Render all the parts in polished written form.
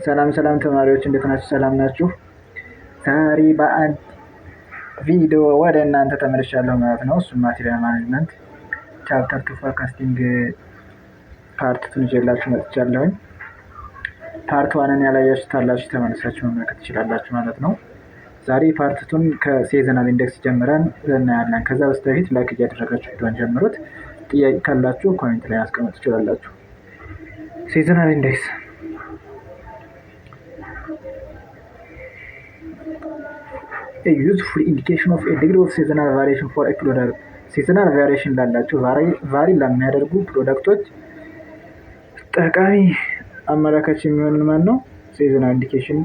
ሰላም ተማሪዎች እንዴት ናችሁ? ሰላም ናችሁ? ዛሬ በአንድ ቪዲዮ ወደ እናንተ ተመልሻለሁ ማለት ነው። እሱም ማቴሪያል ማኔጅመንት ቻፕተር 2 ፎርካስቲንግ ፓርት 2 ይዤላችሁ መጥቻለሁኝ። ፓርት 1ን ያላያችሁት ካላችሁ ተመልሳችሁ መመልከት ትችላላችሁ ማለት ነው። ዛሬ ፓርት 2ን ከሴዝናል ኢንዴክስ ጀምረን እናያለን። ከዛ በፊት ላይክ እያደረጋችሁ ቪዲዮን ጀምሩት። ጥያቄ ካላችሁ ኮሜንት ላይ ማስቀመጥ ትችላላችሁ። ሴዝናል ኢንዴክስ a useful indication of a degree of seasonal variation for a product. seasonal variation ላላቸው ቫሪ ለሚያደርጉ ፕሮዳክቶች ጠቃሚ አመላካች የሚሆን ማን ነው? seasonal indication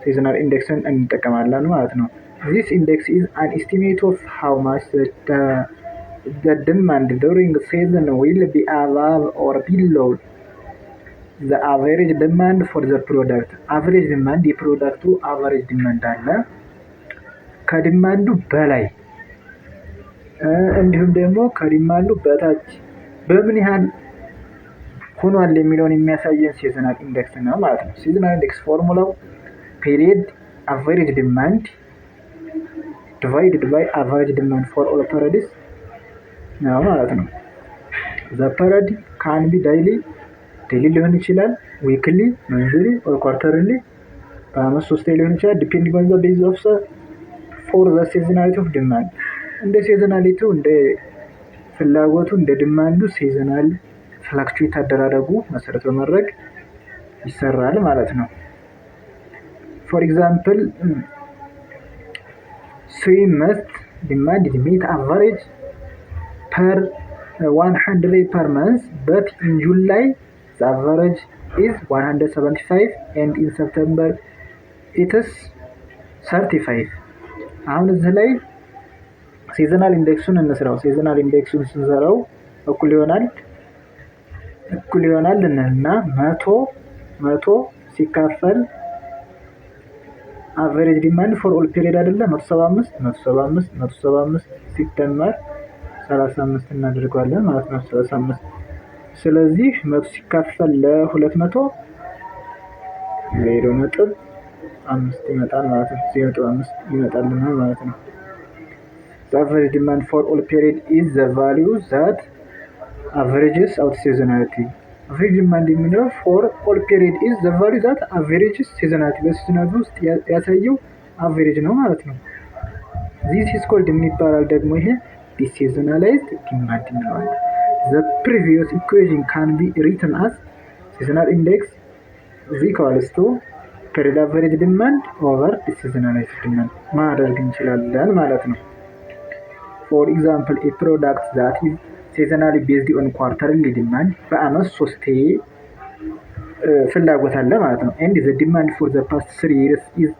seasonal indexን እንጠቀማለን ማለት ነው። This index is an estimate of how much the demand during season will be above or below the average demand for the product. average demand የፕሮዳክቱ average demand አለ ከዲማንዱ በላይ እንዲሁም ደግሞ ከዲማንዱ በታች በምን ያህል ሆኗል የሚለውን የሚያሳየን seasonal index ነው ማለት ነው። seasonal index ፎርሙላው period average demand divided by average demand for all periods ነው ማለት ነው። the period can be daily ሊሆን ይችላል፣ weekly, monthly or quarterly በአመት 3 ሊሆን ይችላል depending on the base of for the seasonality of demand እንደ seasonality እንደ ፍላጎቱ እንደ ዲማንዱ seasonal fluctuate አደራረጉ መሰረት በማድረግ ይሰራል ማለት ነው። for example month demand is meet average per 100 per month but in July the average is 175 and in September it is 35. አሁን እዚህ ላይ seasonal indexን እንስራው። seasonal indexን ስንሰራው እኩል ይሆናል እና 100 ሲካፈል average demand for all period አይደለ 175 ሲደመር 35 እናደርጋለን ማለት ነው። 35 ስለዚህ 100 ሲካፈል ለ200 0.5 ይመጣል ማለት ነው። 0.5 ይመጣልናል ማለት ነው። The average demand for all period is the value that averages out seasonality. average demand የሚለው for all period is the value that averages seasonality. በሲዝናሊቲ ውስጥ ያሳየው average ነው ማለት ነው። this is called ምን ይባላል ደግሞ ይሄ deseasonalized demand ነው። The previous equation can be written as seasonal index is equals to period average demand over seasonalized demand ማድረግ እንችላለን ማለት ነው። For example, a product that is seasonally based on quarterly demand በአመት 3 ፍላጎት አለ ማለት ነው። and the demand for the past 3 years is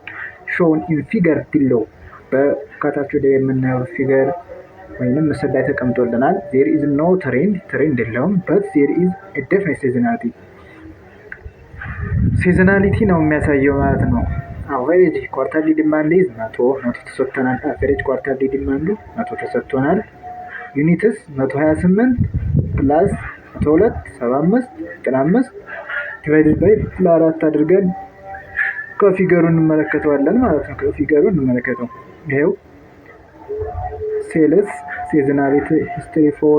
shown in figure below በከታች ወደ የምናየው ፊገር ወይንም ምስል ላይ ተቀምጦልናል። there is no trend የለውም but there is a definite seasonality ነው የሚያሳየው ማለት ነው። average quarterly demand is 100 ተሰጥቶናል። average quarterly demand 100 ተሰጥቶናል። units 128 plus 102 75 95 divided by 4 አድርገን ከፊገሩን እንመለከተዋለን ማለት ነው። ከፊገሩን እንመለከተው ይሄው sales seasonality history for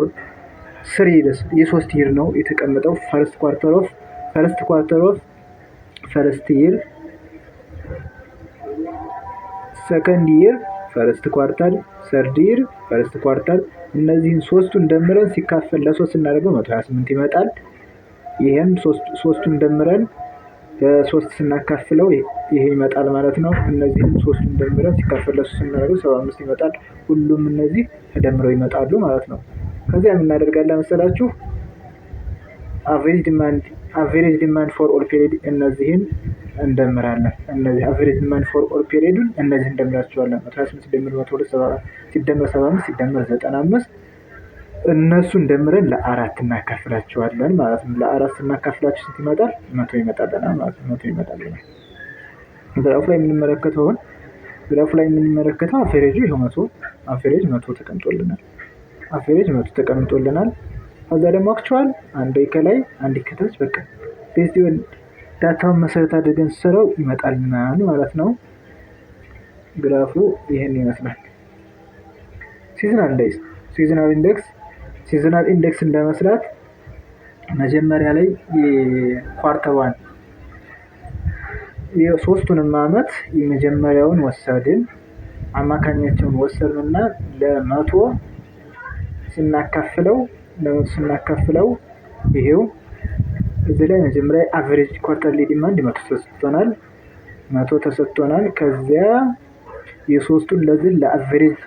3 years የ3 year ነው የተቀመጠው first quarter of first year, second year, first quarter, third year, first quarter እነዚህን ሶስቱን ደምረን ሲካፈል ለ3 እናደርገው 128 ይመጣል። ይሄን ሶስቱን ደምረን ለ3 ስናካፍለው ይሄ ይመጣል ማለት ነው። እነዚህን ሶስቱን ደምረን ሲካፈል ለ3 እናደርገው 75 ይመጣል። ሁሉም እነዚህ ተደምረው ይመጣሉ ማለት ነው። ከዚያ ምን እናደርጋለን መሰላችሁ? average demand for all period እነዚህን እንደምራለን። እነዚህ average demand for all period እነዚህ እንደምራቸዋለን። 128 ሲደመር 102 ሲደመር 75 ሲደመር 95 እነሱ እንደምረን ለ4 እናካፍላቸዋለን ማለት ነው። ለ4 ስናካፍላቸው ስንት ይመጣል? 100 ይመጣልናል ማለት ነው። 100 ይመጣልናል። ግራፍ ላይ የምንመለከተው አቨሬጁ ይሄው 100 አቨሬጅ 100 ተቀምጦልናል። ከዛ ደግሞ አክቹዋል አንዴ ከላይ አንዴ ከታች በቃ based on ዳታውን መሰረት አድርገን ስራው ይመጣልናል ማለት ነው። ግራፉ ይሄን ይመስላል። ሲዝናል ኢንዴክስ ለመስራት መጀመሪያ ላይ የኳርተር ዋን የሶስቱንም አመት የመጀመሪያውን ወሰድን፣ አማካኛቸውን ወሰድንና ለመቶ ስናካፍለው ይሄው እዚህ ላይ መጀመሪያ አቨሬጅ ኳርተርሊ ዲማንድ መቶ ተሰጥቶናል። ከዚያ የሶስቱን ለዚህ ለአቨሬጅ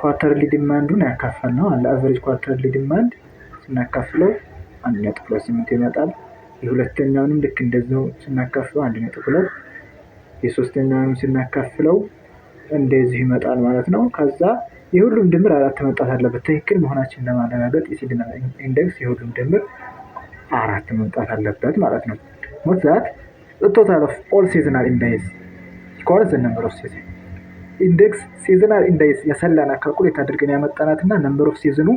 ኳርተርሊ ዲማንዱን ያካፈልነው ለአቨሬጅ ኳርተርሊ ዲማንድ ስናካፍለው 1.8 ይመጣል። የሁለተኛውንም ልክ እንደዛው ስናካፍለው 1.2፣ የሶስተኛውንም ስናካፍለው እንደዚህ ይመጣል ማለት ነው። ከዛ የሁሉም ድምር 4 መምጣት አለበት። ትክክል መሆናችን ለማረጋገጥ የሲዝናል ኢንዴክስ የሁሉም ድምር 4 መምጣት አለበት ማለት ነው። ኖት ዛት ቶታል ኦፍ ኦል ሲዝናል ኢንዴክስ ኢኳልስ ዘ ነምበር ኦፍ ሲዝን ኢንዴክስ ሲዝናል ኢንዴክስ የሰላና ካልኩሌት አድርገን ያመጣናትና ነምበር ኦፍ ሲዝኑ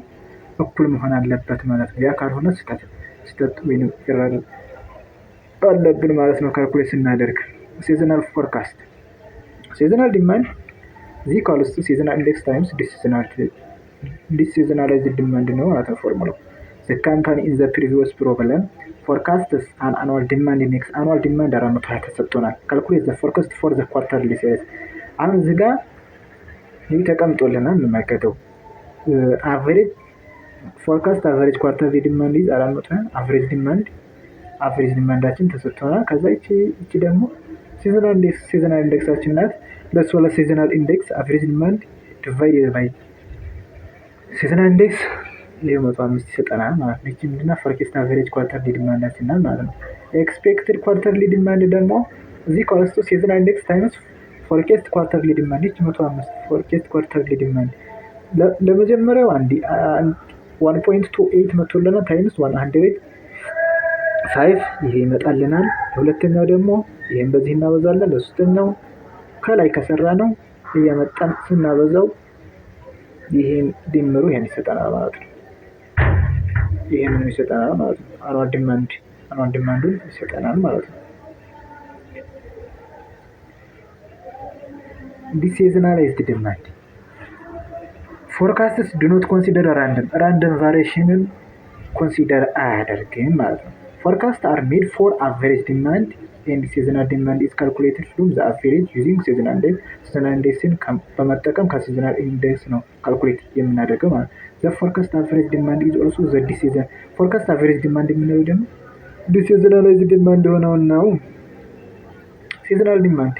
እኩል መሆን አለበት ማለት ነው። ያ ካልሆነ ስህተት ወይም ኤረር አለብን ማለት ነው ካልኩሌት ስናደርግ። ሲዝናል ፎርካስት ሲዝናል ዲማንድ ኢኳልስ ቱ ሲዝናል ኢንዴክስ ታይምስ ዲሲዝናላይዝድ ዲማንድ ነው ማለት ነው ፎርሙላው። The company in the previous problem forecasts an annual demand in annual demand 420 ተሰጥቶናል። calculate the forecast for the quarterly sales። አሁን እዚህ ጋር ይህ ተቀምጦልናል እንመልከተው። average forecast average quarterly demand is 420 average ዲማንዳችን ተሰጥቶናል። ከዛ እቺ ደግሞ ሲዝናል ኢንዴክሳችን ናት። ለሱ ለሲዝናል ኢንዴክስ average demand divided by ሲዝናል ኢንዴክስ ለ105 ይሰጠናል ማለት ነው። እቺ ምንድነው ፎርካስት አቨሬጅ ኳርተርሊ ዲማንዳችን ናት ማለት ነው። ኤክስፔክትድ ኳርተርሊ ዲማንድ ደግሞ እዚህ ኮስቱ ሲዝናል ኢንዴክስ ታይምስ ፎርካስት ኳርተርሊ ዲማንድ እቺ 105 ፎርካስት ኳርተርሊ ዲማንድ ለመጀመሪያው 1.28 መቶልናል ታይምስ 105 ይሄ ይመጣልናል። ለሁለተኛው ደግሞ ይሄን በዚህ እናበዛለን። ለሶስተኛው ከላይ ከሰራ ነው እያመጣን ስናበዛው ይሄን ድምሩ ይሄን ይሰጠናል ማለት ነው። ይሄንን ይሰጠናል ማለት ነው። አኑዋል ዲማንዱን ይሰጠናል ማለት ነው። ዲሲዝናላይዝድ ዲማንድ ፎርካስትስ ዱ ኖት ኮንሲደር ራንደም ቫሪዬሽንን ኮንሲደር አያደርግም ማለት ነው። ፎርካስት አር ሜድ ፎር አቨሬጅ ዲማንድ ኤንድ ሲዝናል ዲማንድ ኢዝ ካልኩሌትድ ፍሮም ዘ አቨሬጅ ዩዚንግ ሲዝናል ኢንዴክስ። ሲዝናል ኢንዴክስን በመጠቀም ከሲዝናል ኢንዴክስ ነው ካልኩሌት የምናደርገው ማለት ነው። ዘ ፎርካስት አቨሬጅ ዲማንድ ኢዝ ኦልሶ ዘ ዲሲዝን ፎርካስት አቨሬጅ ዲማንድ የምንለው ደግሞ ዲሲዝናላይዝድ ዲማንድ የሆነውን ነው። ሲዝናል ዲማንድ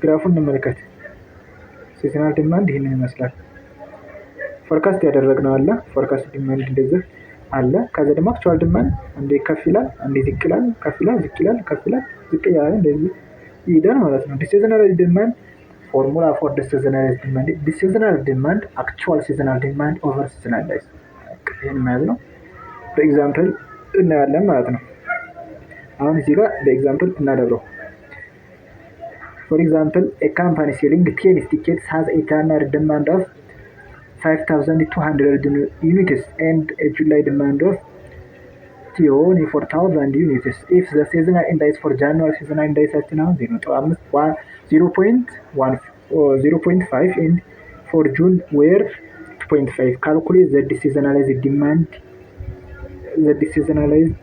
ግራፉን እንመልከት። ሲዝናል ዲማንድ ይህንን ይመስላል። ፎርካስት ያደረግነው አለ ፎርካስት ዲማንድ እንደዚህ አለ። ከዛ ደግሞ አክቹዋል ዲማንድ አንዴ ከፍ ይላል፣ አንዴ ዝቅ ይላል፣ ከፍ ይላል፣ ዝቅ ይላል፣ ከፍ ይላል፣ ዝቅ ይላል፣ እንደዚህ ይሄዳል ማለት ነው። ዲሲዝናላይዝድ ዲማንድ ፎርሙላ ፎር ዲሲዝናላይዝድ ዲማንድ ዲሲዝናል ዲማንድ አክቹዋል ሲዝናል ዲማንድ ኦቨር ሲዝናላይዝድ። ይሄን ማለት ነው በኤግዛምፕል እናያለን ማለት ነው። አሁን እዚህ ጋር በኤግዛምፕል እናደርገው። For example, a company selling 10 tickets has a January demand of 5,200 units and a July demand of 24,000 units. If the seasonal index for January seasonal index is now 0.5 and for June were 2.5, calculate the seasonalized demand, the seasonalized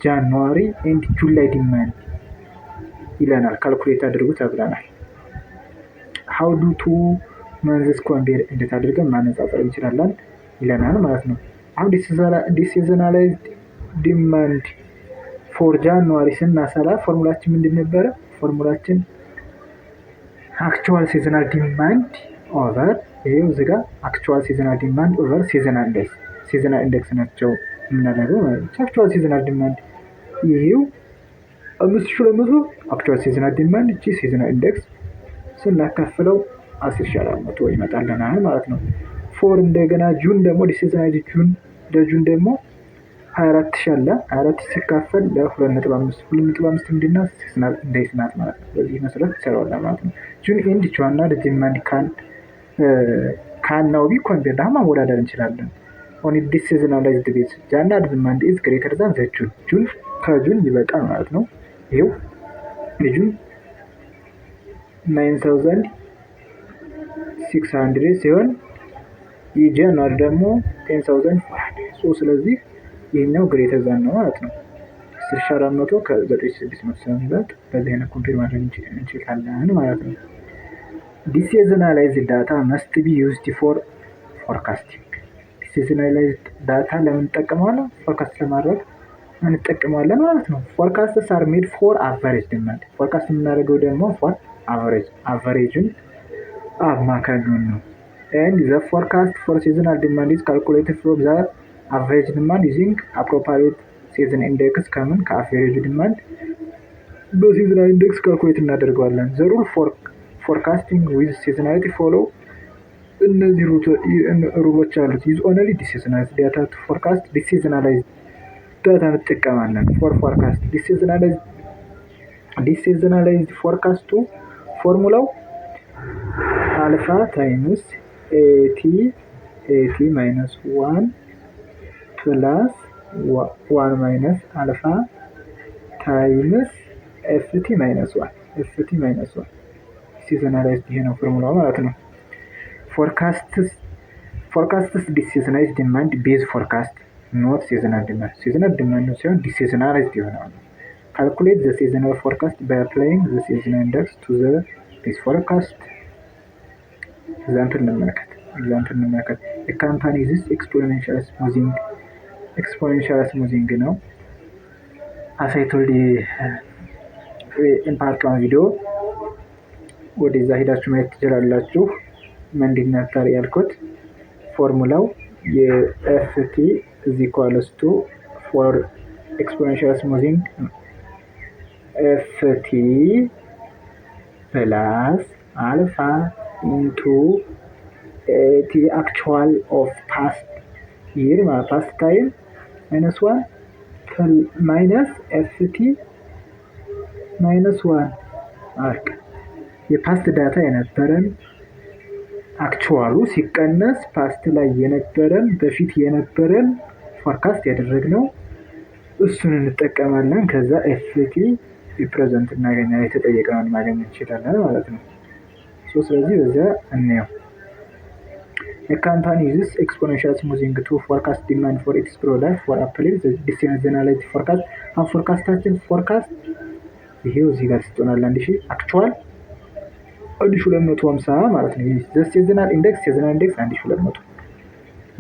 January and July demand. ይለናል። ካልኩሌት አድርጉ ተብለናል። how do two months compare እንዴት አድርገን ማነጻጸር እንችላለን ይለናል ማለት ነው። አሁን ዲሲዝናላይዝድ ዲማንድ ፎር ጃንዋሪ ስናሰላ ፎርሙላችን ምንድን ነበረ? ፎርሙላችን አክቹዋል ሲዝናል ዲማንድ ኦቨር ይሄው እዚህ ጋር አክቹዋል ሲዝናል ዲማንድ ኦቨር ሲዝናል ኢንዴክስ ናቸው የምናደርገው ማለት ነው። አክቹዋል ሲዝናል ዲማንድ ይሄው 5,200 አክቹዋል ሲዝናል ዲማንድ እቺ ሲዝናል ኢንዴክስ ስናካፍለው 10,400 ይመጣልናል ማለት ነው። ፎር እንደገና ጁን ደግሞ ዲሲዝናላይዝድ ጁን ለጁን ደግሞ 24,000 አለ 24,000 ሲካፈል ለ2.5 ምንድነው ሲዝናል ኢንዴክስ ናት ማለት ነው። በዚህ መሰረት ይሰራዋል ማለት ነው። ጁን ኤንድ ጁዋና ዲማንድ ካን ናው ቢ ኮምፔርድ አሁን ማወዳደር እንችላለን። ኦን ዲሲዝናላይዝድ ቤዝ ጃንዋሪ ዲማንድ ኢዝ ግሬተር ዛን ዘ ጁን ከጁን ይበልጣል ማለት ነው። ይኸው ልጁን 9600 ሲሆን የጃንዋሪ ደግሞ 10400 ስለዚህ ይሄኛው ግሬተር ዛን ነው ማለት ነው። 10400 ከ9600 ስለሚበልጥ በዚህ አይነት ኮምፔር ማድረግ እንችላለን ማለት ነው። ዲሴዝናላይዝድ ዳታ መስት ቢ ዩዝድ ፎር ፎርካስቲንግ። ዲሴዝናላይዝድ ዳታ ለምን እንጠቀመዋለን? ፎርካስት ለማድረግ እንጠቀመዋለን ማለት ነው። ፎርካስትስ አር ሜድ ፎር አቨሬጅ ዲማንድ። ፎርካስት የምናደርገው ደግሞ ፎር አቨሬጅን አማካኙን ነው። and the forecast for seasonal demand is calculated from the average demand using appropriate season index ከምን ከአቨሬጅ ዲማንድ በሲዝናል ኢንዴክስ ካልኩሌት እናደርገዋለን። the rule for forecasting with seasonality follow እነዚህ ሩሎች አሉት። use only deseasonalized data to forecast deseasonalized data እንጠቀማለን for forecast deseasonalized forecast to ፎርሙላው አልፋ ታይምስ AT minus 1 plus 1 minus alpha times FT minus 1 seasonalized ይሄ ነው ፎርሙላው ማለት ነው። forecasts deseasonalized demand base forecast not seasonal demand ነው ሲሆን deseasonalized ይሆናል። calculate the seasonal forecast by applying the seasonal index to the base forecast. example እንመልከት a company is exponential smoothing ነው። as I told you in part 1 video ወደዛ ሄዳችሁ ማየት ትችላላችሁ። ምንድን ነበር ያልኩት? ፎርሙላው የFT is equals to for exponential smoothing FT plus alpha into the actual of past year past time minus 1 minus FT minus 1 የፓስት ዳታ የነበረን አክቹዋሉ ሲቀነስ ፓስት ላይ የነበረን በፊት የነበረን ፎርካስት ያደረግነው እሱን እንጠቀማለን። ከዛ FT ሪፕሬዘንት እናገኛለን። የተጠየቀውን ማግኘት እንችላለን ማለት ነው። ስለዚህ በዛ እንየው። A company uses exponential smoothing to forecast demand for its product for April. The deseasonalized forecast forecastችን ፎርካስት ይሄው እዚህ ጋር ስትሆናል 1000 አክቹዋል 1250 ማለት ነው። the seasonal index 1200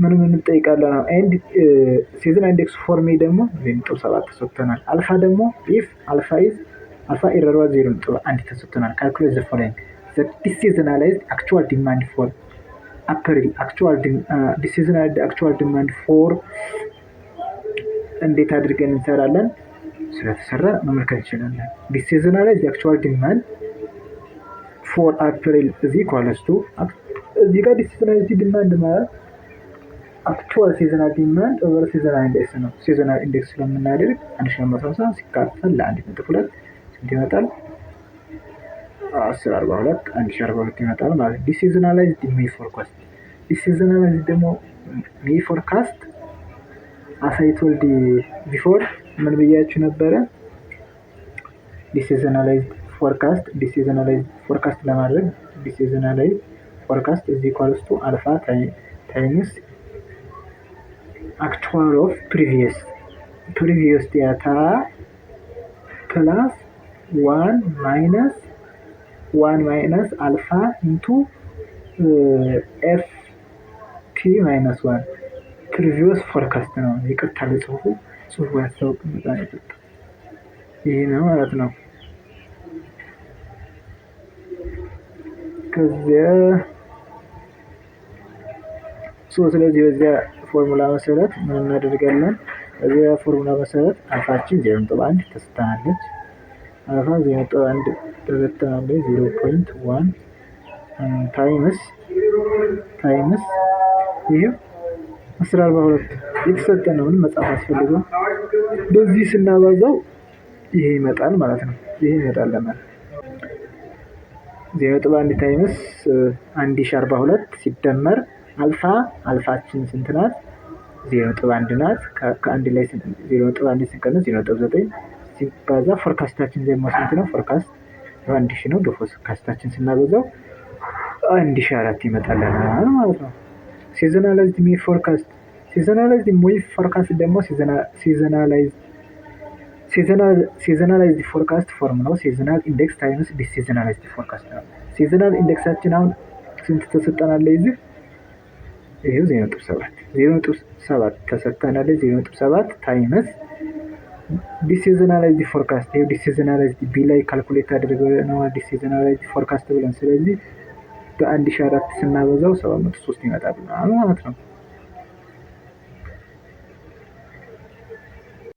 ምንም እንጠይቃለን። and seasonal index for May ደግሞ 0.7 ተሰጥተናል። አልፋ ደግሞ if alpha error 0.1 ተሰጥተናል። calculate the following the deseasonalized actual demand for April deseasonalized actual demand for እንዴት አድርገን እንሰራለን? ስለተሰራ መመልከት እንችላለን። deseasonalized actual demand for April is equals to እዚህ ጋር deseasonalized demand ማለት actual seasonal demand over seasonal index ነው። seasonal index ስለምናደርግ 1250 ሲካፈል ለ1.2 ስንት ይመጣል? 1042 ይመጣል ማለት ነው። deseasonalized May forecast deseasonalized ደግሞ May forecast as I told before ምን ብያችሁ ነበረ? deseasonalized forecast ለማድረግ deseasonalized forecast is equals to alpha times actual of previous data plus 1 minus alpha into FT minus 1 previous forecast ነው። ይቅርታ ለጽሁፉ ያስታውቅም በጣም ይቅርታ። ይሄ ነው ማለት ነው። ከዚያ ስለዚህ በዚያ ፎርሙላ መሰረት ምን እናደርጋለን? በዚያ ፎርሙላ መሰረት አልፋችን 0.1 ተሰጥታለች። አልፋ 0.1 ተሰጥታለች 0.1 ታይምስ ይሄ 1042 የተሰጠን ነው። ምንም መጻፍ አስፈልገው በዚህ ስናባዛው ይሄ ይመጣል ማለት ነው። ይሄ ይመጣል ማለት 0.1 ታይምስ 1042 ሲደመር አልፋችን ስንት ናት? 0.1 ናት። ከአንድ ላይ 0.1 ሲቀነስ 0.9 ሲባዛ ፎርካስታችን ደግሞ ስንት ነው? ፎርካስት 1000 ነው። በፎርካስታችን ስናበዛው 1004 ይመጣልናል ማለት ነው። ሲዝናላይዝድ ሜይ ፎርካስት ደግሞ ሲዝናላይዝድ ፎርካስት ፎርም ነው። ሲዝናል ኢንዴክስ ታይምስ ዲሲዝናላይዝድ ፎርካስት ነው። ሲዝናል ኢንዴክሳችን አሁን ስንት ተሰጠናል? ይሄው 0.7 ተሰጠናል። 0.7 ታይምስ ዲሲዝናላይዝድ ፎርካስት ይሄው ዲሲዝናላይዝድ ቢ ላይ ካልኩሌት አድርገናል ዲሲዝናላይዝድ ፎርካስት ብለን። ስለዚህ በ1004 ስናበዛው 703 ይመጣልናል ማለት ነው።